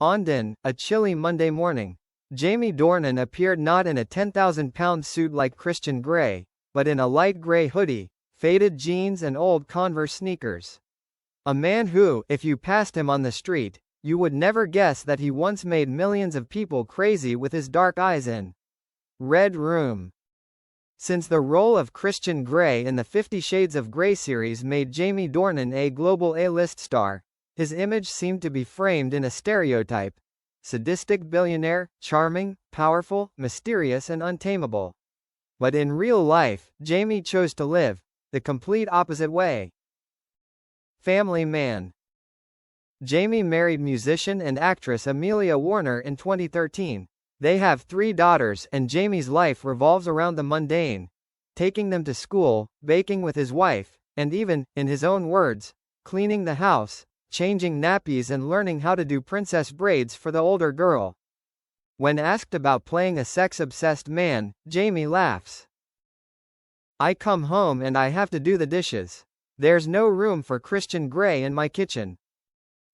On a chilly Monday morning, Jamie Dornan appeared not in a 10,000-pound suit like Christian Grey, but in a light grey hoodie, faded jeans and old Converse sneakers. A man who, if you passed him on the street, you would never guess that he once made millions of people crazy with his dark eyes in Red Room. Since the role of Christian Grey in the 50 Shades of Grey series made Jamie Dornan a global A-list star, his image seemed to be framed in a stereotype: sadistic billionaire, charming, powerful, mysterious and untamable. But in real life, Jamie chose to live the complete opposite way. Family man. Jamie married musician and actress Amelia Warner in 2013. They have 3 daughters, and Jamie's life revolves around the mundane: taking them to school, baking with his wife, and even, in his own words, cleaning the house, changing nappies and learning how to do princess braids for the older girl. When asked about playing a sex-obsessed man, Jamie laughs. "I come home and I have to do the dishes. There's no room for Christian Grey in my kitchen."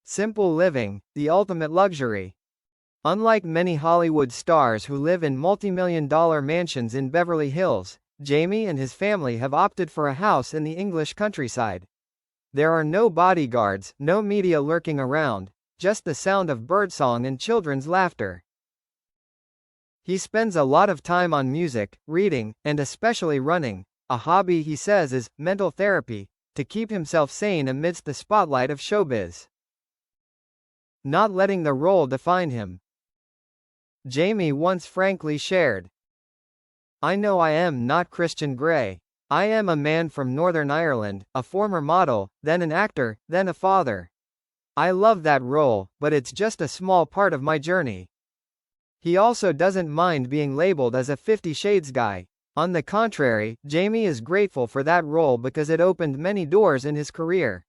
Simple living, the ultimate luxury. Unlike many Hollywood stars who live in multi-million-dollar mansions in Beverly Hills, Jamie and his family have opted for a house in the English countryside. There are no bodyguards, no media lurking around, just the sound of birdsong and children's laughter. He spends a lot of time on music, reading, and especially running. A hobby he says is mental therapy, to keep himself sane amidst the spotlight of showbiz. Not letting the role define him. Jamie once frankly shared, "I know I am not Christian Grey. I am a man from Northern Ireland, a former model, then an actor, then a father. I love that role, but it's just a small part of my journey." He also doesn't mind being labeled as a 50 Shades guy. On the contrary, Jamie is grateful for that role because it opened many doors in his career.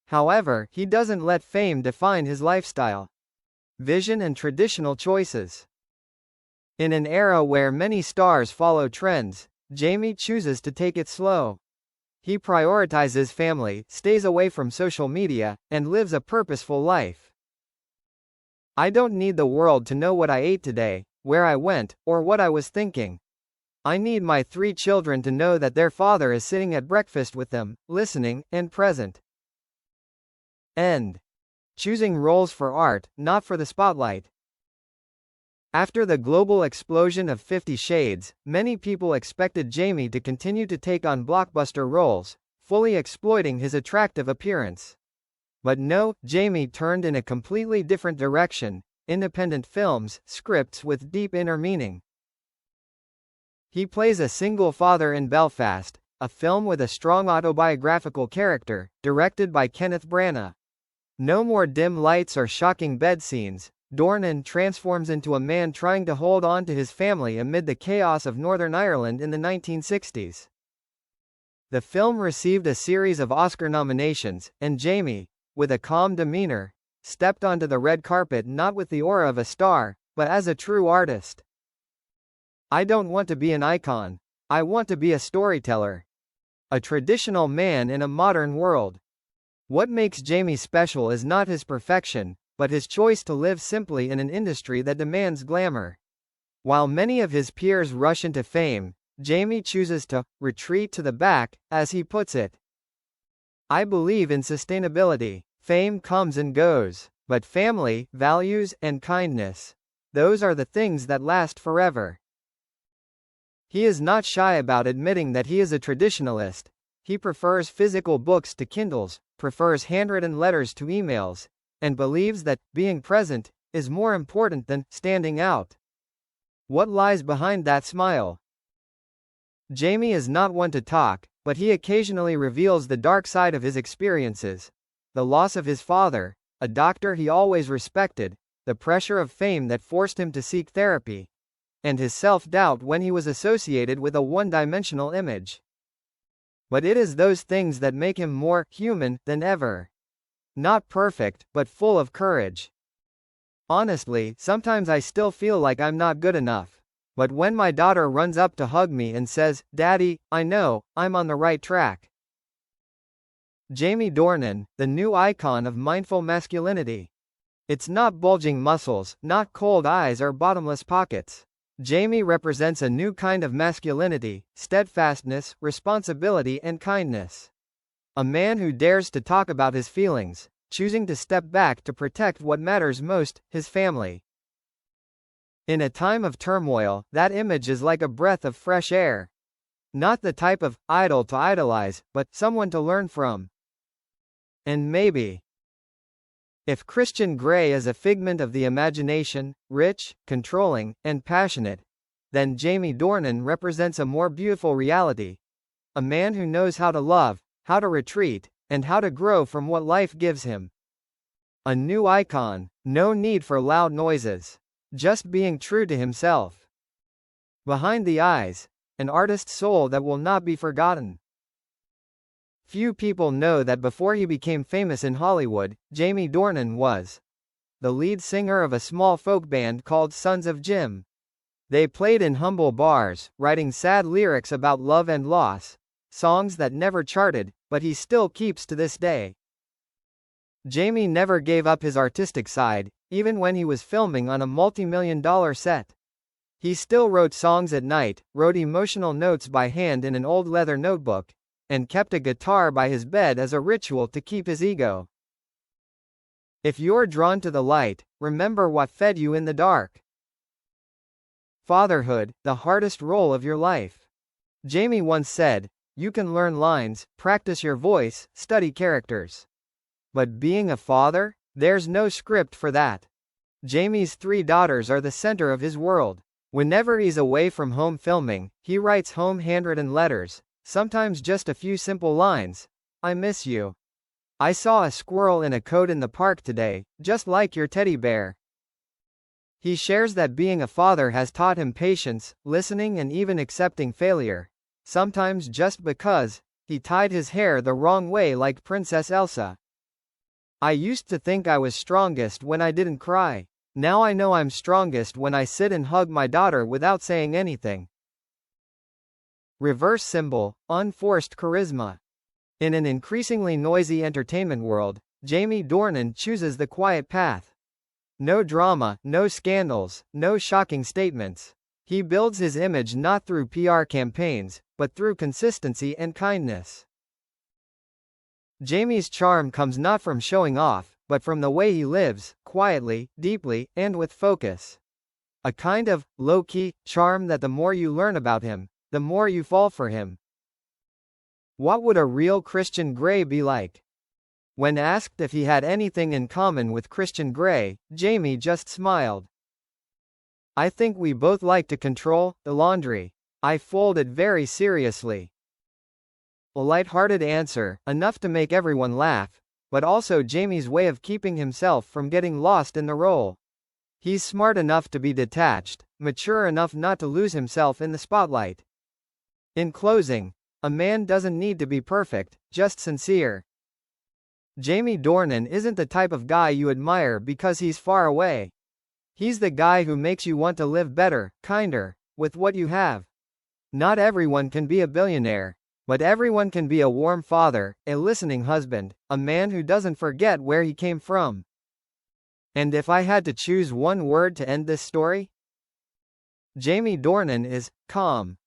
However, he doesn't let fame define his lifestyle, vision and traditional choices. In an era where many stars follow trends, Jamie chooses to take it slow. He prioritizes family, stays away from social media, and lives a purposeful life. "I don't need the world to know what I ate today, where I went, or what I was thinking. I need my 3 children to know that their father is sitting at breakfast with them, listening, and present." End. Choosing roles for art, not for the spotlight. After the global explosion of 50 Shades, many people expected Jamie to continue to take on blockbuster roles, fully exploiting his attractive appearance. But no, Jamie turned in a completely different direction: independent films, scripts with deep inner meaning. He plays a single father in Belfast, a film with a strong autobiographical character, directed by Kenneth Branagh. No more dim lights or shocking bed scenes. Dornan transforms into a man trying to hold on to his family amid the chaos of Northern Ireland in the 1960s. The film received a series of Oscar nominations, and Jamie, with a calm demeanor, stepped onto the red carpet not with the aura of a star, but as a true artist. "I don't want to be an icon. I want to be a storyteller. A traditional man in a modern world." What makes Jamie special is not his perfection, but his choice to live simply in an industry that demands glamour. While many of his peers rush into fame, Jamie chooses to retreat to the back, as he puts it. "I believe in sustainability. Fame comes and goes, but family, values, and kindness, those are the things that last forever." He is not shy about admitting that he is a traditionalist. He prefers physical books to Kindles, prefers handwritten letters to emails, and believes that being present is more important than standing out. What lies behind that smile? Jamie is not one to talk, but he occasionally reveals the dark side of his experiences: the loss of his father, a doctor he always respected, the pressure of fame that forced him to seek therapy, and his self-doubt when he was associated with a one-dimensional image. But it is those things that make him more human than ever. Not perfect, but full of courage. "Honestly, sometimes I still feel like I'm not good enough. But when my daughter runs up to hug me and says, 'Daddy,' I know I'm on the right track." Jamie Dornan, the new icon of mindful masculinity. It's not bulging muscles, not cold eyes or bottomless pockets. Jamie represents a new kind of masculinity, steadfastness, responsibility and kindness. A man who dares to talk about his feelings, choosing to step back to protect what matters most, his family. In a time of turmoil, that image is like a breath of fresh air. Not the type of idol to idolize, but someone to learn from. And maybe, if Christian Grey is a figment of the imagination, rich, controlling, and passionate, then Jamie Dornan represents a more beautiful reality. A man who knows how to love, how to retreat, and how to grow from what life gives him. A new icon, no need for loud noises. Just being true to himself. Behind the eyes, an artist's soul that will not be forgotten. Few people know that before he became famous in Hollywood, Jamie Dornan was the lead singer of a small folk band called Sons of Jim. They played in humble bars, writing sad lyrics about love and loss, songs that never charted, but he still keeps to this day. Jamie never gave up his artistic side, even when he was filming on a multi-million-dollar set. He still wrote songs at night, wrote emotional notes by hand in an old leather notebook, and kept a guitar by his bed as a ritual to keep his ego. If you're drawn to the light, remember what fed you in the dark. Fatherhood, the hardest role of your life. Jamie once said, "You can learn lines, practice your voice, study characters. But being a father? There's no script for that." Jamie's 3 daughters are the center of his world. Whenever he's away from home filming, he writes home handwritten letters, sometimes just a few simple lines. "I miss you. I saw a squirrel in a coat in the park today, just like your teddy bear." He shares that being a father has taught him patience, listening and even accepting failure. Sometimes just because he tied his hair the wrong way like Princess Elsa. "I used to think I was strongest when I didn't cry. Now I know I'm strongest when I sit and hug my daughter without saying anything." Reverse symbol, unforced charisma. In an increasingly noisy entertainment world, Jamie Dornan chooses the quiet path. No drama, no scandals, no shocking statements. He builds his image not through PR campaigns, but through consistency and kindness. Jamie's charm comes not from showing off, but from the way he lives, quietly, deeply, and with focus. A kind of low-key charm that the more you learn about him, the more you fall for him. What would a real Christian Grey be like? When asked if he had anything in common with Christian Grey, Jamie just smiled. "I think we both like to control the laundry. I fold it very seriously." A light-hearted answer, enough to make everyone laugh, but also Jamie's way of keeping himself from getting lost in the role. He's smart enough to be detached, mature enough not to lose himself in the spotlight. In closing, a man doesn't need to be perfect, just sincere. Jamie Dornan isn't the type of guy you admire because he's far away. He's the guy who makes you want to live better, kinder, with what you have. Not everyone can be a billionaire, but everyone can be a warm father, a listening husband, a man who doesn't forget where he came from. And if I had to choose one word to end this story, Jamie Dornan is calm.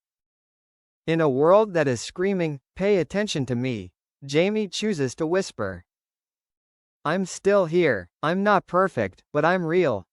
In a world that is screaming, "Pay attention to me," Jamie chooses to whisper, "I'm still here. I'm not perfect, but I'm real."